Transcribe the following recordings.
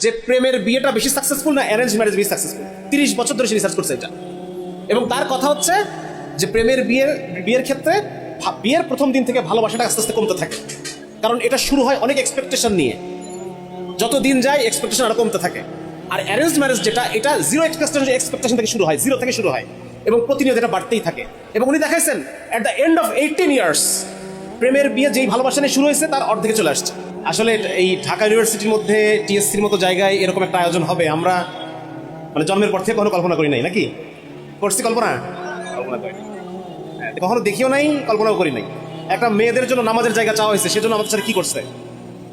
যে প্রেমের বিয়েটা বেশি সাকসেসফুল না অ্যারেঞ্জ ম্যারেজ বেশি সাকসেসফুল। 30 বছর ধরে সে রিসার্চ করছে এটা, এবং তার কথা হচ্ছে যে প্রেমের বিয়ের ক্ষেত্রে বিয়ের প্রথম দিন থেকে ভালোবাসাটা আস্তে আস্তে কমতে থাকে, কারণ এটা শুরু হয় অনেক এক্সপেকটেশন নিয়ে, যত দিন যায় এক্সপেকটেশন আরো কমতে থাকে। আর অ্যারেঞ্জ ম্যারেজ যেটা, এটা জিরো এক্সপেকটেশন থেকে শুরু হয়, জিরো থেকে শুরু হয় এবং প্রতিনিয়ত এটা বাড়তেই থাকে। এবং উনি দেখাইছেন at the end of 18 years প্রেমের বিয়ে যেই ভালোবাসা নিয়ে শুরু হয়েছে তার অর্ধেকে চলে আসছে। আসলে এই ঢাকা ইউনিভার্সিটির মধ্যে টিএসসির মতো জায়গায় এরকম একটা আয়োজন হবে আমরা মানে জন্মের পর থেকে কখনো কল্পনা করি নাই। নাকি করছি কল্পনা করি, কখনো দেখিও নাই, কল্পনাও করি নাই। একটা মেয়েদের জন্য নামাজের জায়গা চাওয়া হয়েছে, সেজন্য আমাদের সাথে কি করছে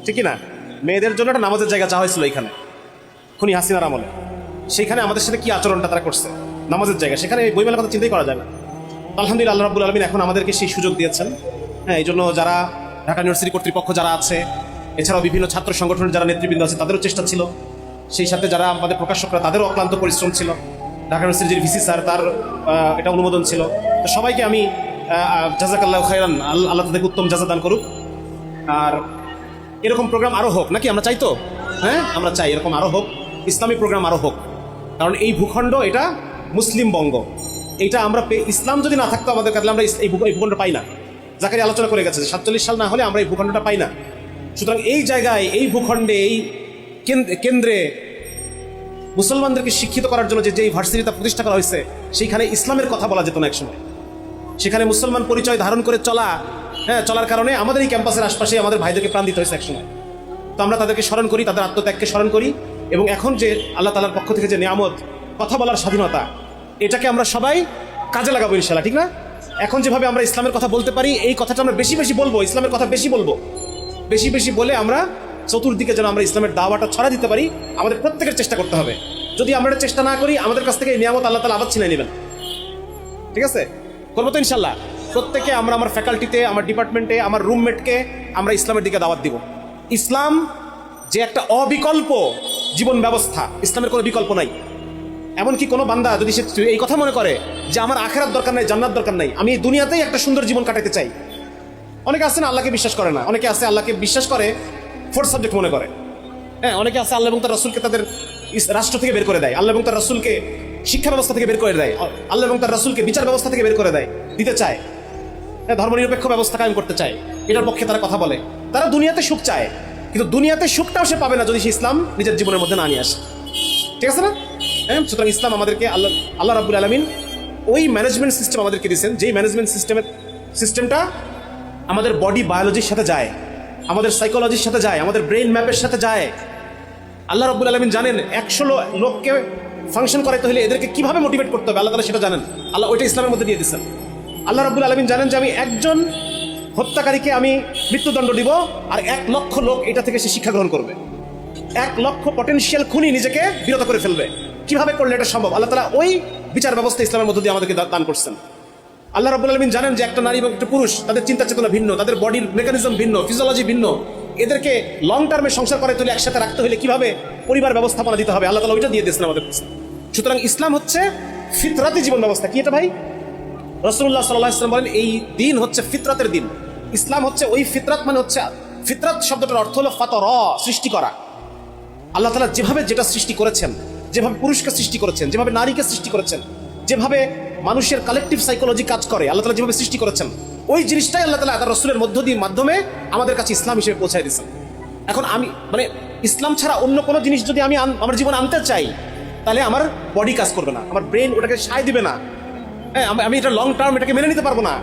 ঠিক না, মেয়েদের জন্য একটা নামাজের জায়গা চাওয়া হয়েছিল এখানে খুনি হাসিনার আমলে, সেখানে আমাদের সাথে কি আচরণটা তারা করছে নামাজের জায়গা, সেখানে বইমেলার কথা চিন্তাই করা যায় না। আলহামদুলিল্লাহ আল্লাহ রাব্বুল আলামিন এখন আমাদেরকে সেই সুযোগ দিয়েছেন। হ্যাঁ, এই জন্য যারা ঢাকা ইউনিভার্সিটি কর্তৃপক্ষ যারা আছে, এছাড়াও বিভিন্ন ছাত্র সংগঠনের যারা নেতৃবৃন্দ আছে তাদেরও চেষ্টা ছিল, সেই সাথে যারা আমাদের প্রকাশকরা তাদেরও অক্লান্ত পরিশ্রম ছিল, ঢাকা ইউনিভার্সিটির ভিসি স্যার তার এটা অনুমোদন ছিল। তো সবাইকে আমি জাযাকাল্লাহু খাইরান, আল্লাহ তাদেরকে উত্তম জাযা দান করুক। আর এরকম প্রোগ্রাম আরও হোক, নাকি আমরা চাই তো? হ্যাঁ, আমরা চাই এরকম আরও হোক, ইসলামী প্রোগ্রাম আরও হোক, কারণ এই ভূখণ্ড এটা মুসলিম বঙ্গ, এইটা আমরা ইসলাম যদি না থাকতো আমাদের কাছে আমরা এই ভূখণ্ড পাই না। যাকে আলোচনা করে গেছে 47 সাল না হলে আমরা এই ভূখণ্ডটা পাই না। সুতরাং এই জায়গায়, এই ভূখণ্ডে, এই কেন্দ্রে মুসলমানদেরকে শিক্ষিত করার জন্য যে ভার্সিটিটা প্রতিষ্ঠা করা হয়েছে, সেইখানে ইসলামের কথা বলা যেত না একসময়। সেখানে মুসলমান পরিচয় ধারণ করে চলার কারণে আমাদের এই ক্যাম্পাসের আশপাশে আমাদের ভাইদেরকে প্রাণ দিতে হয়েছে একসময়। তো আমরা তাদেরকে স্মরণ করি, তাদের আত্মত্যাগকে স্মরণ করি, এবং এখন যে আল্লাহ তাআলার পক্ষ থেকে যে নিয়ামত, কথা বলার স্বাধীনতা, এটাকে আমরা সবাই কাজে লাগাবো ইনশাআল্লাহ, ঠিক না? এখন যেভাবে আমরা ইসলামের কথা বলতে পারি, এই কথাটা আমরা বেশি বেশি বলবো, ইসলামের কথা বেশি বলবো, বেশি বেশি বলে আমরা চতুর্দিকে যেন আমরা ইসলামের দাওয়াটা ছড়া দিতে পারি, আমাদের প্রত্যেকের চেষ্টা করতে হবে। যদি আমরা চেষ্টা না করি, আমাদের কাছ থেকে এই নিয়ামত আল্লাহ তাআলা আবার ছিনিয়ে নেবেন। ঠিক আছে, করবো তো ইনশাল্লাহ। প্রত্যেকে আমরা আমার ফ্যাকাল্টিতে, আমার ডিপার্টমেন্টে, আমার রুমমেটকে আমরা ইসলামের দিকে দাওয়াত দিব। ইসলাম যে একটা অবিকল্প জীবন ব্যবস্থা, ইসলামের কোনো বিকল্প নাই। এমনকি কোনো বান্দা যদি সে এই কথা মনে করে যে আমার আখিরাত দরকার নাই, জান্নাত দরকার নাই, আমি এই দুনিয়াতেই একটা সুন্দর জীবন কাটাতে চাই। অনেকে আছে না আল্লাহকে বিশ্বাস করে না, অনেকে আছে আল্লাহকে বিশ্বাস করে ফোর্থ সাবজেক্ট মনে করে। হ্যাঁ, অনেকে আছে আল্লাহ এবং তার রাসূলকে তাদের রাষ্ট্র থেকে বের করে দেয়, আল্লাহ এবং তার রাসূলকে শিক্ষা ব্যবস্থা থেকে বের করে দেয়, আল্লাহ এবং তার রাসূলকে বিচার ব্যবস্থা থেকে বের করে দিতে চায়, ধর্মনিরপেক্ষ ব্যবস্থা কায়েম করতে চায়, এটার পক্ষে তারা কথা বলে। তারা দুনিয়াতে সুখ চায়, কিন্তু দুনিয়াতে সুখটাও সে পাবে না যদি সে ইসলাম নিজের জীবনের মধ্যে না নিয়ে আসে। ঠিক আছে না? হ্যাঁ, সুতরাং ইসলাম আমাদেরকে আল্লাহ রাব্বুল আলামিন ওই ম্যানেজমেন্ট সিস্টেম আমাদেরকে দিয়েছেন, যেই ম্যানেজমেন্ট সিস্টেমটা আমাদের বডি বায়োলজির সাথে যায়, আমাদের সাইকোলজির সাথে যায়, আমাদের ব্রেইন ম্যাপের সাথে যায়। আল্লাহ রাব্বুল আলামিন জানেন 100 লোককে ফাংশন করাইতে হলে এদেরকে কিভাবে মোটিভেট করতে হবে, আল্লাহ তাআলা সেটা জানেন। আল্লাহ ওইটা ইসলামের মধ্যে দিয়ে দিয়েছেন। আল্লাহ রাব্বুল আলামিন জানেন যে আমি একজন হত্যাকারীকে আমি মৃত্যুদণ্ড দিব, আর 1 লক্ষ লোক এটা থেকে সে শিক্ষা গ্রহণ করবে। 1 লক্ষ পটেনশিয়াল খুনি নিজেকে বিরত করে ফেলবে। কিভাবে করলে এটা সম্ভব? আল্লাহ তাআলা ওই বিচার ব্যবস্থা ইসলামের মধ্যে দিয়ে আমাদেরকে দান করছেন। আল্লাহ রাব্বুল আলামিন জানেন যে একটা নারী এবং একটা পুরুষ, তাদের চিন্তা চেতনা ভিন্ন, তাদের বডির মেকানিজম ভিন্ন, ফিজিওলজি ভিন্ন। এদেরকে লং টার্মে সংসার করাইতে হলে, একসাথে রাখতে হলে কিভাবে পরিবার ব্যবস্থাপনা দিতে হবে, আল্লাহ তাআলা ওইটা দিয়ে দিয়েছেন আমাদের। সুতরাং ইসলাম হচ্ছে ফিতরাতি জীবন ব্যবস্থা। কি এটা ভাই? রাসূলুল্লাহ সাল্লাল্লাহু আলাইহি ওয়াসাল্লাম বলেন এই দিন হচ্ছে ফিতরাতের দিন। ইসলাম হচ্ছে ওই ফিতরাত, মানে হচ্ছে ফিতরাত শব্দটার অর্থ হলো ফাতরা, সৃষ্টি করা। আল্লাহ তাআলা যেভাবে যেটা সৃষ্টি করেছেন, যেভাবে পুরুষকে সৃষ্টি করেছেন, যেভাবে নারীকে সৃষ্টি করেছেন, যেভাবে মানুষের কালেকটিভ সাইকোলজি কাজ করে, আল্লাহ তাআলা যেভাবে সৃষ্টি করেছেন, ওই জিনিসটাই আল্লাহ তাআলা তার রাসূলের মাধ্যমে আমাদের কাছে ইসলাম হিসেবে পৌঁছায় দিয়েছেন। এখন আমি ইসলাম ছাড়া অন্য কোনো জিনিস যদি আমি আমার জীবনে আনতে চাই, তাহলে আমার বডি কাজ করবে না, আমার ব্রেন ওটাকে সায় দিবে না। হ্যাঁ, আমি এটা লং টার্ম এটাকে মেনে নিতে পারবো না।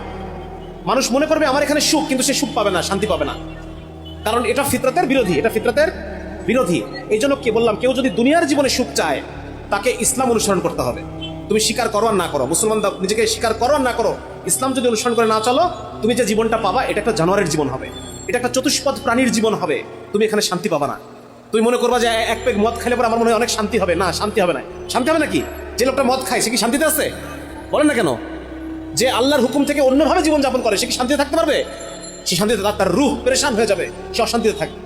মানুষ মনে করবে আমার এখানে সুখ, কিন্তু সে সুখ পাবে না, শান্তি পাবে না, কারণ এটা ফিতরাতের বিরোধী, এটা ফিতরাতের বিরোধী। এই জন্য কে বললাম, কেউ যদি দুনিয়ার জীবনে সুখ চায়, তাকে ইসলাম অনুসরণ করতে হবে। তুমি স্বীকার করো আর না করো, মুসলমান নিজেকে স্বীকার করো আর না করো, ইসলাম যদি অনুসরণ করে না চলো, তুমি যে জীবনটা পাবা এটা একটা জানোয়ারের জীবন হবে, এটা একটা চতুষ্পদ প্রাণীর জীবন হবে। তুমি এখানে শান্তি পাবা না। তুমি মনে করবা যে 1 পেগ মদ খাইলে পরে আমার মনে হয় অনেক শান্তি হবে। না, শান্তি হবে না। শান্তি হবে নাকি? যে লোকটা মদ খায় সে কি শান্তিতে আছে? বলেন না কেন? যে আল্লাহর হুকুম থেকে অন্যভাবে জীবনযাপন করে সে কি শান্তিতে থাকতে পারবে? সে শান্তিতে তার রূহ পেরেশান হয়ে যাবে, সে অশান্তিতে থাকবে।